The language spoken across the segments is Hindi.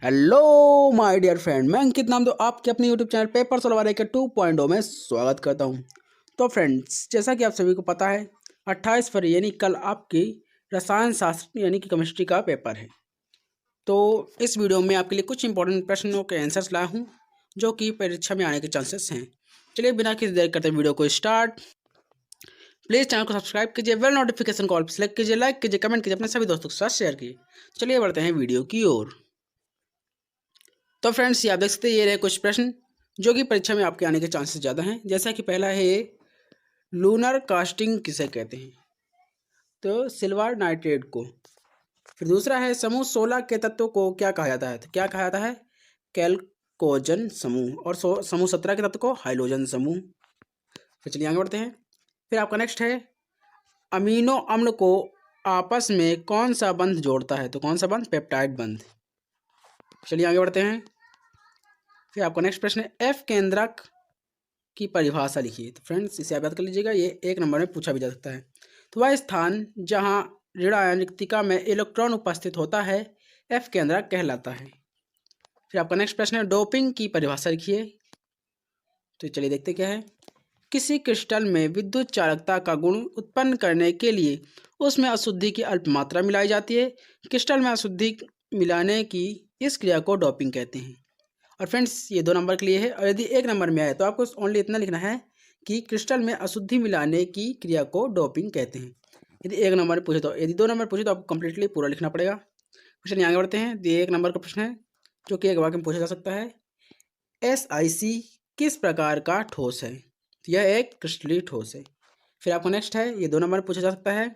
हेलो माय डियर फ्रेंड, मैं अंकित नाम दो आपके अपने यूट्यूब चैनल पेपर सोलवारे के 2.0 में स्वागत करता हूं। तो फ्रेंड्स, जैसा कि आप सभी को पता है 28 फरवरी यानी कल आपकी रसायन शास्त्र यानी कि केमिस्ट्री का पेपर है। तो इस वीडियो में आपके लिए कुछ इंपॉर्टेंट प्रश्नों के आंसर्स लाया हूँ जो कि परीक्षा में आने के चांसेस हैं। चलिए बिना किसी देर करते वीडियो को स्टार्ट। प्लीज़ चैनल को सब्सक्राइब कीजिए, बेल नोटिफिकेशन कॉल पर सेलेक्ट कीजिए, लाइक कीजिए, कमेंट कीजिए, अपने सभी दोस्तों के साथ शेयर कीजिए। चलिए बढ़ते हैं वीडियो की ओर। तो फ्रेंड्स, ये आप देख सकते हैं, ये रहे कुछ प्रश्न जो कि परीक्षा में आपके आने के चांसेस ज़्यादा हैं। जैसा कि पहला है ये, लूनर कास्टिंग किसे कहते हैं? तो सिल्वर नाइट्रेट को। फिर दूसरा है, समूह 16 के तत्वों को क्या कहा जाता है? तो क्या कहा जाता है? कैल्कोजन समूह। और समूह 17 के तत्व को हाइड्रोजन समूह। फिर चलिए आगे बढ़ते हैं। फिर आपका नेक्स्ट है, अमीनो अम्ल को आपस में कौन सा बंध जोड़ता है? तो कौन सा बंध? पेप्टाइड बंध। चलिए आगे बढ़ते हैं। फिर आपका नेक्स्ट प्रश्न है, एफ केंद्रक की परिभाषा लिखिए। तो फ्रेंड्स, इसे आप याद कर लीजिएगा, ये 1 नंबर में पूछा भी जा सकता है। तो वह स्थान जहां ऋण आयन रिक्तिका में इलेक्ट्रॉन उपस्थित होता है एफ केंद्रक कहलाता है। फिर आपका नेक्स्ट प्रश्न है, डोपिंग की परिभाषा लिखिए। तो चलिए देखते क्या है। किसी क्रिस्टल में विद्युत चालकता का गुण उत्पन्न करने के लिए उसमें अशुद्धि की अल्प मात्रा मिलाई जाती है। क्रिस्टल में अशुद्धि मिलाने की इस क्रिया को डोपिंग कहते हैं। और फ्रेंड्स, ये 2 नंबर के लिए है। और यदि 1 नंबर में आए तो आपको ओनली इतना लिखना है कि क्रिस्टल में अशुद्धि मिलाने की क्रिया को डोपिंग कहते हैं। यदि 1 नंबर पूछे तो, यदि 2 नंबर पूछे तो आपको कंप्लीटली पूरा लिखना पड़ेगा। क्वेश्चन आगे बढ़ते हैं। ये 1 नंबर का प्रश्न है जो कि एक वाक्य में पूछा जा सकता है, SiC किस प्रकार का ठोस है? तो यह एक क्रिस्टलीय ठोस है। फिर आपको नेक्स्ट है, ये 2 नंबर में पूछा जा सकता है,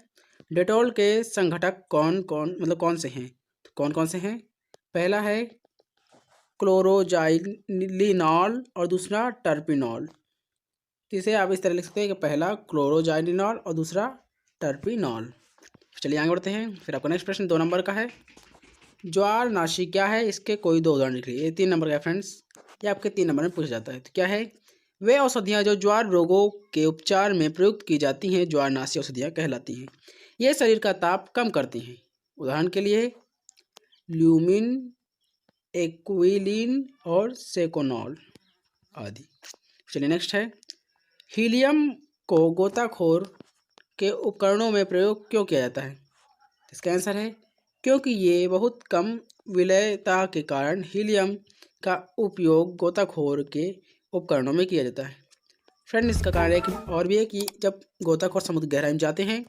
डेटॉल के संघटक कौन से हैं? तो कौन कौन से हैं? पहला है क्लोरोजाइलिनॉल और दूसरा टर्पिनॉल। इसे आप इस तरह लिख सकते हैं कि पहला क्लोरोजाइलिनॉल और दूसरा टर्पिनॉल। चलिए आगे बढ़ते हैं। फिर आपका नेक्स्ट प्रश्न 2 नंबर का है, ज्वारनाशी क्या है? इसके कोई 2 उदाहरण लिखिए। ये 3 नंबर का है फ्रेंड्स, ये आपके 3 नंबर में पूछा जाता है। तो क्या है? वे औषधियाँ जो ज्वार रोगों के उपचार में प्रयुक्त की जाती हैं ज्वारनाशी औषधियाँ कहलाती हैं। ये शरीर का ताप कम करती हैं। उदाहरण के लिए ल्यूमिन, एक्विलिन और सेकोनॉल आदि। चलिए नेक्स्ट है, हीलियम को गोताखोर के उपकरणों में प्रयोग क्यों किया जाता है? इसका आंसर है क्योंकि ये बहुत कम विलयता के कारण हीलियम का उपयोग गोताखोर के उपकरणों में किया जाता है। फ्रेंड, इसका कारण एक और भी है कि जब गोताखोर समुद्र गहराई में जाते हैं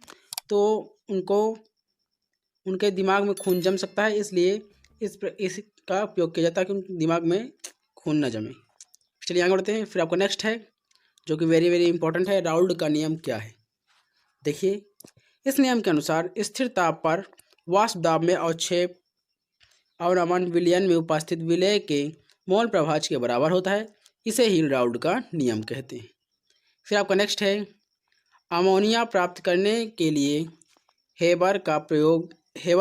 तो उनके दिमाग में खून जम सकता है, इसलिए इसका उपयोग किया जाता है कि उनके दिमाग में खून न जमे। चलिए आगे बढ़ते हैं। फिर आपको नेक्स्ट है जो कि वेरी वेरी इंपॉर्टेंट है, राउल्ट का नियम क्या है? देखिए, इस नियम के अनुसार स्थिर ताप पर वाष्प दाब में अवक्षेप अवनमन विलयन में उपस्थित विलय के मोल प्रभाज के बराबर होता है। इसे ही राउल्ट का नियम कहते हैं। फिर आपका नेक्स्ट है, अमोनिया प्राप्त करने के लिए हेबर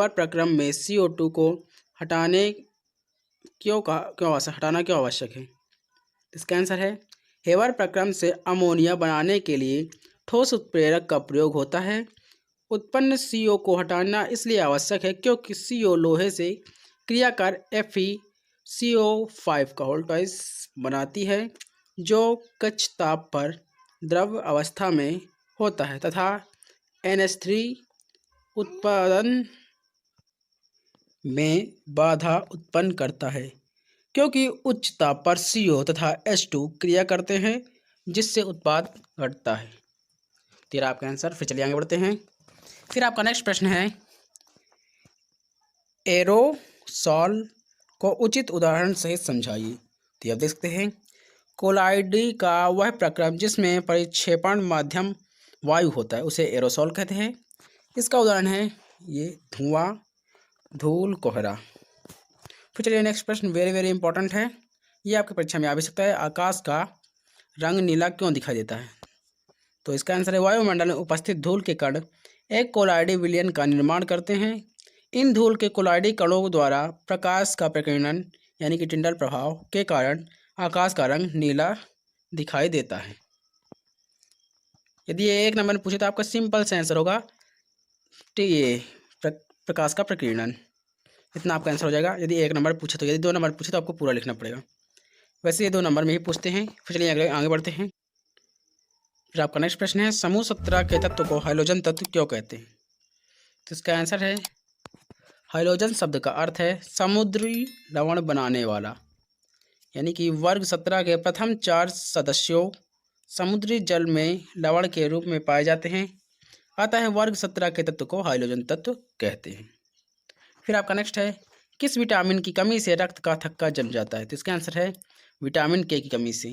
प्रक्रम में CO2 को हटाना क्यों आवश्यक है? इसका आंसर है, हेबर प्रक्रम से अमोनिया बनाने के लिए ठोस उत्प्रेरक का प्रयोग होता है। उत्पन्न CO को हटाना इसलिए आवश्यक है क्योंकि CO लोहे से क्रिया कर FeCO5 का होल्टाइज बनाती है जो कच्छ ताप पर द्रव अवस्था में होता है तथा NH3 उत्पादन में बाधा उत्पन्न करता है क्योंकि उच्च ताप पर CO तथा H2 क्रिया करते हैं जिससे उत्पाद घटता है। तेरा आपका आंसर। फिर चलिए आगे बढ़ते हैं। फिर आपका नेक्स्ट प्रश्न है, एरोसॉल को उचित उदाहरण सहित समझाइए। तो आप देख सकते हैं, कोलाइडी का वह प्रक्रम जिसमें परिक्षेपण माध्यम वायु होता है उसे एरोसॉल कहते हैं। इसका उदाहरण है ये धुआं, धूल, कोहरा। फिर चलिए नेक्स्ट प्रश्न वेरी वेरी इंपॉर्टेंट है, ये आपकी परीक्षा में आ भी सकता है, आकाश का रंग नीला क्यों दिखाई देता है? तो इसका आंसर है, वायुमंडल में उपस्थित धूल के कण एक कोलाइडी विलयन का निर्माण करते हैं। इन धूल के कोलाइडी कणों द्वारा प्रकाश का प्रकीर्णन यानी कि टिंडल प्रभाव के कारण आकाश का रंग नीला दिखाई देता है। यदि ये 1 नंबर में पूछे तो आपका सिंपल से आंसर होगा ये प्रकाश का प्रकीर्णन। इतना आपका आंसर हो जाएगा। यदि 1 नंबर पूछे तो, यदि 2 नंबर पूछे तो आपको पूरा लिखना पड़ेगा। वैसे ये 2 नंबर में ही पूछते हैं। फिर चलिए आगे बढ़ते हैं। फिर आपका नेक्स्ट प्रश्न है, समूह 17 के तत्व को हाइड्रोजन तत्व क्यों कहते हैं? तो इसका आंसर है, हाइड्रोजन शब्द का अर्थ है समुद्री लवण बनाने वाला। यानी कि वर्ग 17 के प्रथम 4 सदस्यों समुद्री जल में लवण के रूप में पाए जाते हैं, अतः वर्ग 17 के तत्व को हाइड्रोजन तत्व कहते हैं। फिर आपका नेक्स्ट है, किस विटामिन की कमी से रक्त का थक्का जम जाता है? तो इसका आंसर है विटामिन के की कमी से।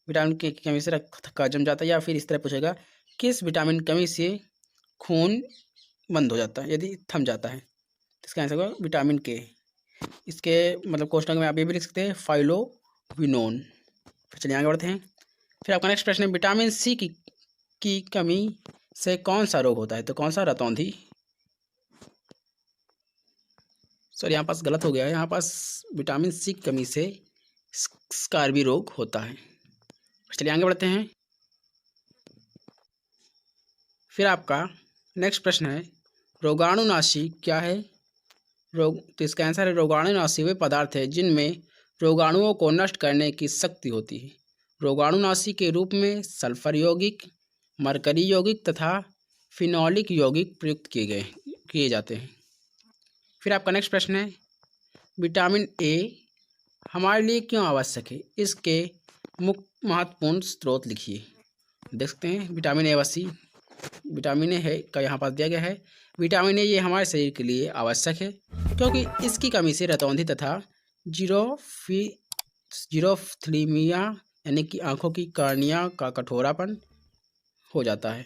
विटामिन के की कमी से रक्त थक्का जम जाता है, या फिर इस तरह पूछेगा, किस विटामिन की कमी से खून बंद हो जाता है, यदि थम जाता है? तो इसका आंसर होगा विटामिन के। इसके मतलब क्वेश्चन में आप ये भी लिख सकते हैं फाइलोविनोन। फिर चलिए आगे बढ़ते हैं। फिर आपका नेक्स्ट प्रश्न है, विटामिन सी की कमी से कौन सा रोग होता है? तो कौन सा? रतौंधी। सॉरी, यहाँ पास गलत हो गया है, यहाँ पास विटामिन सी की कमी से स्कारबी रोग होता है। चलिए आगे बढ़ते हैं। फिर आपका नेक्स्ट प्रश्न है, रोगाणुनाशी क्या है? तो इसका आंसर है, रोगाणुनाशी वे पदार्थ है जिनमें रोगाणुओं को नष्ट करने की शक्ति होती है। रोगाणुनाशी के रूप में सल्फर यौगिक, मरकरी यौगिक तथा फिनोलिक यौगिक प्रयुक्त किए जाते हैं। फिर आपका नेक्स्ट प्रश्न है, विटामिन ए हमारे लिए क्यों आवश्यक है? इसके मुख्य महत्वपूर्ण स्रोत लिखिए। देख सकते हैं विटामिन ए व सी। विटामिन ए है का यहाँ पास दिया गया है। विटामिन ए ये हमारे शरीर के लिए आवश्यक है क्योंकि इसकी कमी से रतौंधी तथा जीरोफ्थलीमिया यानी कि आंखों की कार्निया का कठोरापन हो जाता है।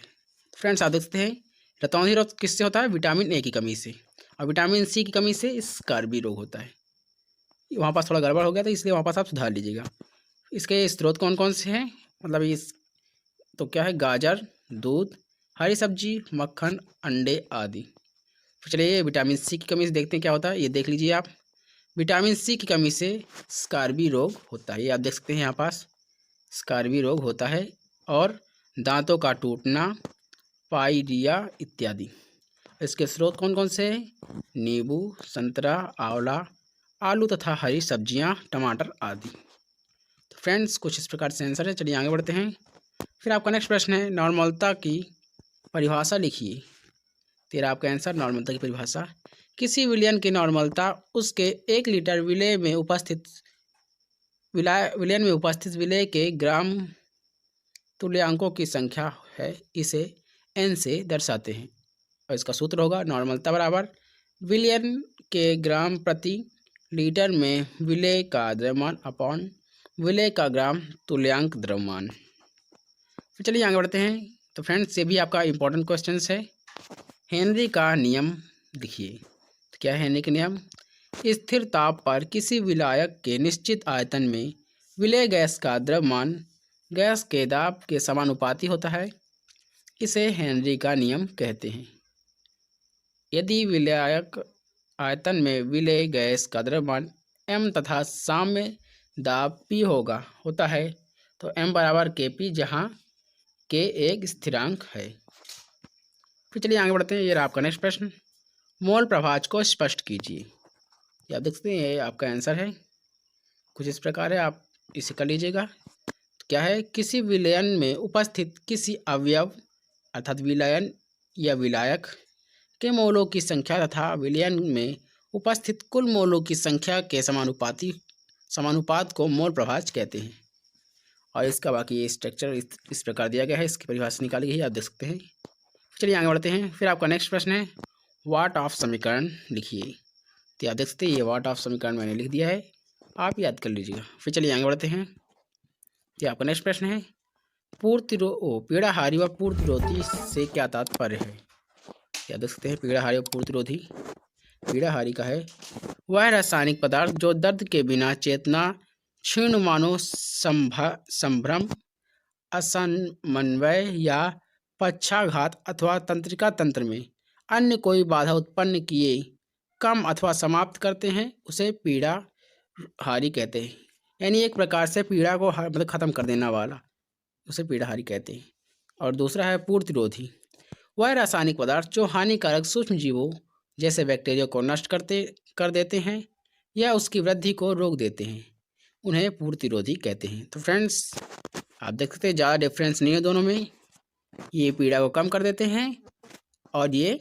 फ्रेंड्स, आप देखते हैं रतौंधी रोग किससे होता है? विटामिन ए की कमी से। और विटामिन सी की कमी से स्कारबी रोग होता है। वहाँ पास थोड़ा गड़बड़ हो गया था, इसलिए वहाँ पास आप सुधार लीजिएगा। इसके स्रोत कौन कौन से हैं? मतलब इस तो क्या है, गाजर, दूध, हरी सब्जी, मक्खन, अंडे आदि। तो चलिए विटामिन सी की कमी से देखते हैं क्या होता है, ये देख लीजिए आप। विटामिन सी की कमी से स्कारबी रोग होता है, ये आप देख सकते हैं यहाँ पास स्कारबी रोग होता है। और दांतों का टूटना, पायरिया इत्यादि। इसके स्रोत कौन कौन से हैं? नींबू, संतरा, आंवला, आलू तथा हरी सब्जियां, टमाटर आदि। तो फ्रेंड्स, कुछ इस प्रकार से आंसर है। चलिए आगे बढ़ते हैं। फिर आपका नेक्स्ट प्रश्न है, नॉर्मलता की परिभाषा लिखिए। तेरा आपका आंसर, नॉर्मलता की परिभाषा, किसी विलयन की नॉर्मलता उसके 1 लीटर विलय में उपस्थित विलय के ग्राम तुल्यांकों की संख्या है, इसे n से दर्शाते हैं। और इसका सूत्र होगा, नॉर्मलता बराबर विलयन के ग्राम प्रति लीटर में विलय का द्रव्यमान अपॉन विलय का ग्राम तुल्यांक द्रव्यमान। तो चलिए आगे बढ़ते हैं। तो फ्रेंड्स, ये भी आपका इंपॉर्टेंट क्वेश्चन है। हेनरी का नियम लिखिए। तो क्या है हेनरी का नियम? स्थिर ताप पर किसी विलायक के निश्चित आयतन में विलय गैस का द्रव्यमान गैस के दाब के समानुपाती होता है, इसे हेनरी का नियम कहते हैं। यदि विलायक आयतन में विलय गैस का द्रव्यमान m तथा साम्य दाब p होता है तो m बराबर kp, जहाँ k एक स्थिरांक है। फिर चलिए आगे बढ़ते हैं। ये रहा आपका नेक्स्ट प्रश्न, मोल प्रभाज को स्पष्ट कीजिए। ये आप देख सकते हैं, ये आपका आंसर है। कुछ इस प्रकार है, आप इसे कर लीजिएगा। तो क्या है, किसी विलयन में उपस्थित किसी अवयव अर्थात विलयन या विलायक के मोलों की संख्या तथा विलयन में उपस्थित कुल मोलों की संख्या के समानुपात को मोल प्रभाज कहते हैं। और इसका बाकी ये स्ट्रक्चर इस प्रकार दिया गया है, इसकी परिभाषा निकाली गई है, आप देख सकते हैं। चलिए आगे बढ़ते हैं। फिर आपका नेक्स्ट प्रश्न है, वाट ऑफ समीकरण लिखिए। तो आप देख सकते हैं, ये वाट ऑफ समीकरण मैंने लिख दिया है, आप याद कर लीजिएगा। फिर चलिए आगे बढ़ते हैं। ये आपका नेक्स्ट प्रश्न है, पीड़ाहारी व पूर्तिरोधी से क्या तात्पर्य है? क्या देख सकते हैं, पीड़ाहारी व पूर्तिरोधी। पीड़ाहारी का है, वह रासायनिक पदार्थ जो दर्द के बिना चेतना क्षीण मानो संभ्रम, असमन्वय या पक्षाघात अथवा तंत्रिका तंत्र में अन्य कोई बाधा उत्पन्न किए कम अथवा समाप्त करते हैं, उसे पीड़ाहारी कहते हैं। यानी एक प्रकार से पीड़ा को मतलब खत्म कर देने वाला, उसे पीड़ाहारी कहते हैं। और दूसरा है पूर्तिरोधी, वह रासायनिक पदार्थ जो हानिकारक सूक्ष्म जीवों जैसे बैक्टीरिया को नष्ट कर देते हैं या उसकी वृद्धि को रोक देते हैं, उन्हें प्रतिरोधी कहते हैं। तो फ्रेंड्स, आप देख सकते हैं ज़्यादा डिफरेंस नहीं है दोनों में। ये पीड़ा को कम कर देते हैं और ये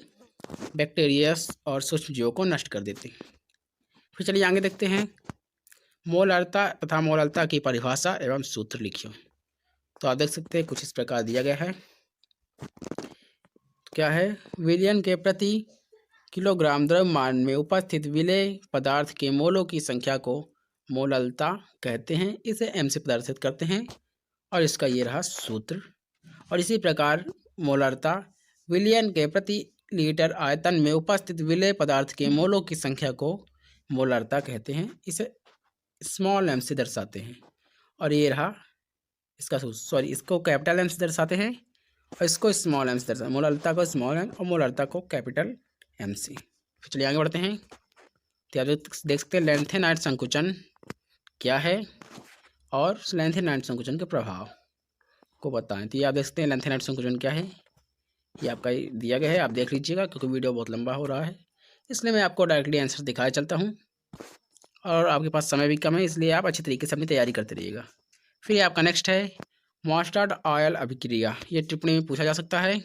बैक्टीरिया और सूक्ष्मजीवों को नष्ट कर देते हैं। फिर चलिए आगे देखते हैं। मोलारता तथा मोलारता की परिभाषा एवं सूत्र लिखिए। तो आप देख सकते हैं कुछ इस प्रकार दिया गया है। क्या है? विलयन के प्रति किलोग्राम द्रव्यमान में उपस्थित विलेय पदार्थ के मोलों की संख्या को मोलालता कहते हैं। इसे m से प्रदर्शित करते हैं और इसका ये रहा सूत्र। और इसी प्रकार मोलारता विलयन के प्रति लीटर आयतन में उपस्थित विलेय पदार्थ के मोलों की संख्या को मोलारता कहते हैं। इसे स्मॉल m से दर्शाते हैं। और ये रहा इसका सूत्र, इसको कैपिटल M से दर्शाते हैं और इसको स्मॉल m से दर्शाते हैं। मोलारता को स्मॉल m और मोलारता को कैपिटल M से। फिर चलिए आगे बढ़ते हैं। तो आप देख सकते हैं लैंथेनाइट संकुचन क्या है और लैंथेनाइट संकुचन के प्रभाव को बताएं। तो ये आप देख सकते हैं लैंथेनाइट संकुचन क्या है, ये आपका दिया गया है, आप देख लीजिएगा क्योंकि वीडियो बहुत लंबा हो रहा है, इसलिए मैं आपको डायरेक्टली आंसर दिखाया चलता हूँ और आपके पास समय भी कम है, इसलिए आप अच्छी तरीके से अपनी तैयारी करते रहिएगा। फिर आपका नेक्स्ट है मस्टर्ड ऑयल अभिक्रिया। ये टिप्पणी में पूछा जा सकता है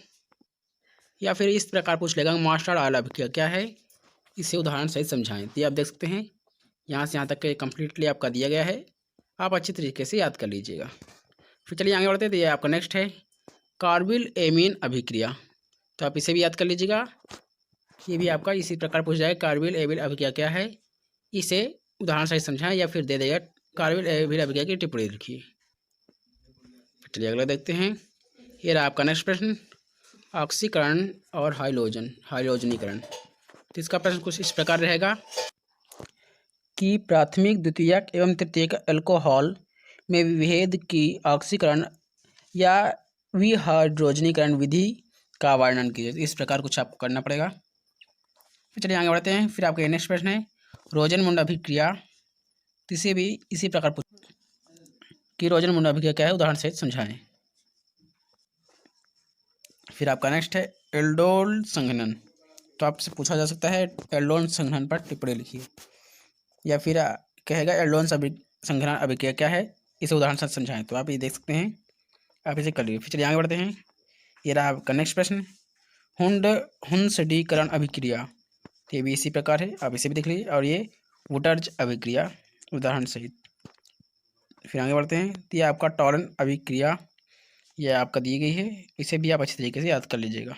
या फिर इस प्रकार पूछ लेगा मस्टर्ड ऑयल अभिक्रिया क्या है, इसे उदाहरण सहित समझाएं। तो आप देख सकते हैं यहाँ से यहाँ तक के कम्प्लीटली आपका दिया गया है, आप अच्छी तरीके से याद कर लीजिएगा। फिर चलिए आगे बढ़ते हैं। तो ये आपका नेक्स्ट है कार्बिल एमीन अभिक्रिया। तो आप इसे भी याद कर लीजिएगा, ये भी आपका इसी प्रकार पूछ जाएगा कार्बिल एमीन अभिक्रिया क्या है, इसे उदाहरण सहित समझाएं या फिर दे देगा कार्बिल एमीन अभिक्रिया की टिप्पणी लिखिए। चलिए अगला देखते हैं। ये रहा आपका नेक्स्ट प्रश्न ऑक्सीकरण और हाइलोजनीकरण। तो इसका प्रश्न कुछ इस प्रकार रहेगा कि प्राथमिक द्वितीयक एवं तृतीयक अल्कोहल में विभेद की ऑक्सीकरण या विहाइड्रोजनीकरण विधि का वर्णन कीजिए। इस प्रकार कुछ आपको करना पड़ेगा। तो चलिए आगे बढ़ते हैं। फिर आपका नेक्स्ट प्रश्न है रोजनमुंड अभिक्रिया। तो इसे भी इसी प्रकार पूछ कि रोजनमुंड अभिक्रिया क्या है, उदाहरण सहित समझाएं। फिर आपका नेक्स्ट है एल्डोल संघनन। तो आपसे पूछा जा सकता है एल्डोल संघनन पर टिप्पणी लिखिए या फिर कहेगा एल्डोल संघनन अभिक्रिया क्या है, इसे उदाहरण से समझाएं। तो आप ये देख सकते हैं, आप इसे कर लीजिए। फिर चलिए आगे बढ़ते हैं। ये रहा आपका नेक्स्ट प्रश्न हुंसडीकरण अभिक्रिया। तो ये भी इसी प्रकार है, आप इसे भी देख लीजिए। और ये वुटर्ज अभिक्रिया उदाहरण सहित। फिर आगे बढ़ते हैं। तो ये आपका टॉरन अभिक्रिया, ये आपका दी गई है, इसे भी आप अच्छी तरीके से याद कर लीजिएगा।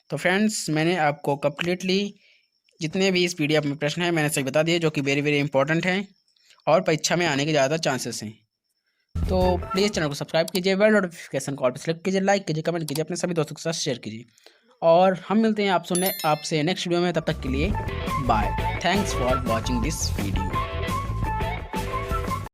तो फ्रेंड्स, मैंने आपको कम्प्लीटली जितने भी इस PDF में प्रश्न हैं मैंने सही बता दिए, जो कि वेरी वेरी इंपॉर्टेंट हैं और परीक्षा में आने के ज़्यादा चांसेस हैं। तो प्लीज़ चैनल को सब्सक्राइब कीजिए, बेल नोटिफिकेशन कॉल पर सेलेक्ट कीजिए, लाइक कीजिए, कमेंट कीजिए, अपने सभी दोस्तों के साथ शेयर कीजिए और हम मिलते हैं आपसे नेक्स्ट वीडियो में। तब तक के लिए bye. Thanks for watching this video.